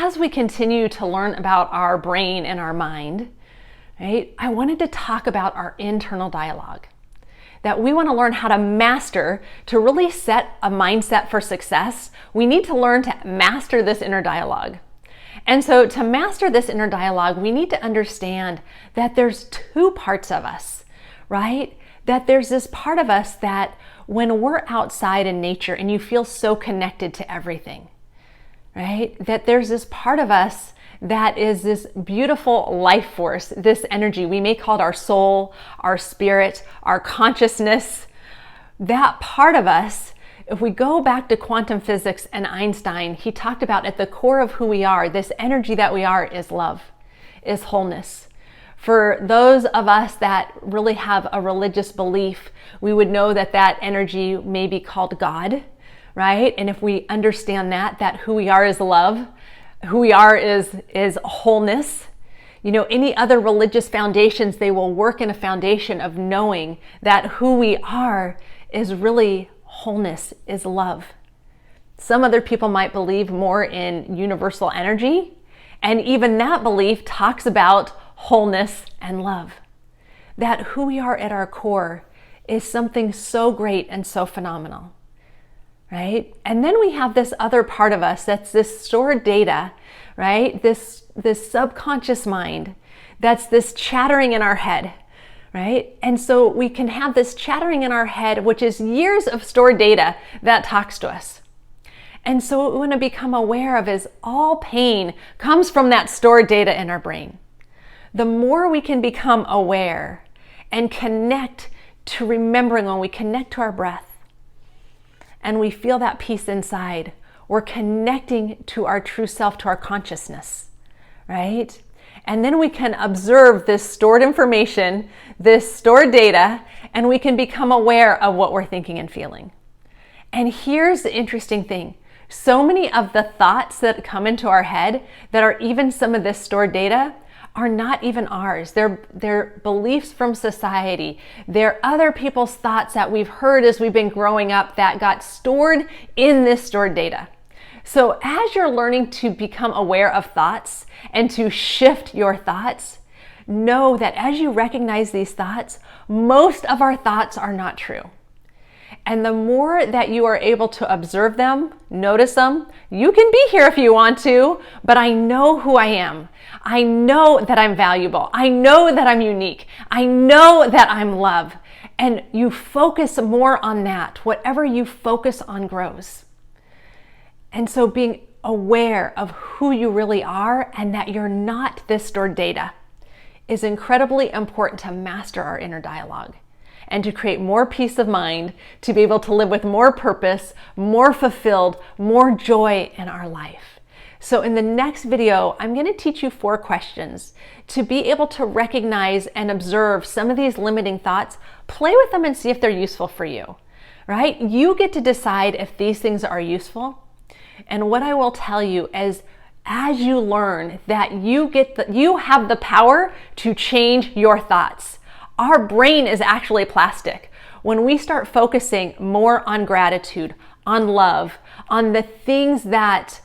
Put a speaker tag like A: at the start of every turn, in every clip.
A: as we continue to learn about our brain and our mind, right, I wanted to talk about our internal dialogue. That we want to learn how to master, to really set a mindset for success. We need to learn to master this inner dialogue. And so to master this inner dialogue, we need to understand that there's two parts of us, right? That there's this part of us that when we're outside in nature and you feel so connected to everything, right? That there's this part of us that is this beautiful life force, this energy. We may call it our soul, our spirit, our consciousness. That part of us, if we go back to quantum physics and Einstein, he talked about at the core of who we are, this energy that we are is love, is wholeness. For those of us that really have a religious belief, we would know that that energy may be called God, right? And if we understand that who we are is love, who we are is wholeness. You know, any other religious foundations, they will work in a foundation of knowing that who we are is really wholeness, is love. Some other people might believe more in universal energy, and even that belief talks about wholeness and love. That who we are at our core is something so great and so phenomenal. Right? And then we have this other part of us that's this stored data, right? This subconscious mind, that's this chattering in our head, right? And so we can have this chattering in our head, which is years of stored data that talks to us. And so what we want to become aware of is all pain comes from that stored data in our brain. The more we can become aware and connect to remembering, when we connect to our breath, and we feel that peace inside, we're connecting to our true self, to our consciousness, right? And then we can observe this stored information, this stored data, and we can become aware of what we're thinking and feeling. And here's the interesting thing. So many of the thoughts that come into our head that are even some of this stored data are not even ours. They're beliefs from society. They're other people's thoughts that we've heard as we've been growing up that got stored in this stored data. So as you're learning to become aware of thoughts and to shift your thoughts, know that as you recognize these thoughts, most of our thoughts are not true. And the more that you are able to observe them, notice them, you can be here if you want to, but I know who I am. I know that I'm valuable. I know that I'm unique. I know that I'm love. And you focus more on that. Whatever you focus on grows. And so being aware of who you really are and that you're not this stored data is incredibly important to master our inner dialogue and to create more peace of mind, to be able to live with more purpose, more fulfilled, more joy in our life. So in the next video, I'm going to teach you 4 questions to be able to recognize and observe some of these limiting thoughts. Play with them and see if they're useful for you, right? You get to decide if these things are useful. And what I will tell you is, as you learn that you have the power to change your thoughts. Our brain is actually plastic. When we start focusing more on gratitude, on love, on the things that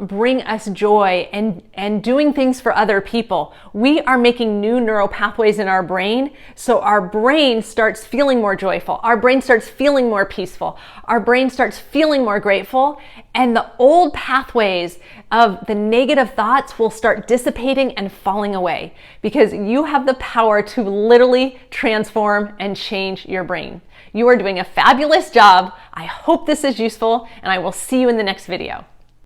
A: bring us joy and doing things for other people, we are making new neural pathways in our brain. So our brain starts feeling more joyful. Our brain starts feeling more peaceful. Our brain starts feeling more grateful. And the old pathways of the negative thoughts will start dissipating and falling away because you have the power to literally transform and change your brain. You are doing a fabulous job. I hope this is useful, and I will see you in the next video.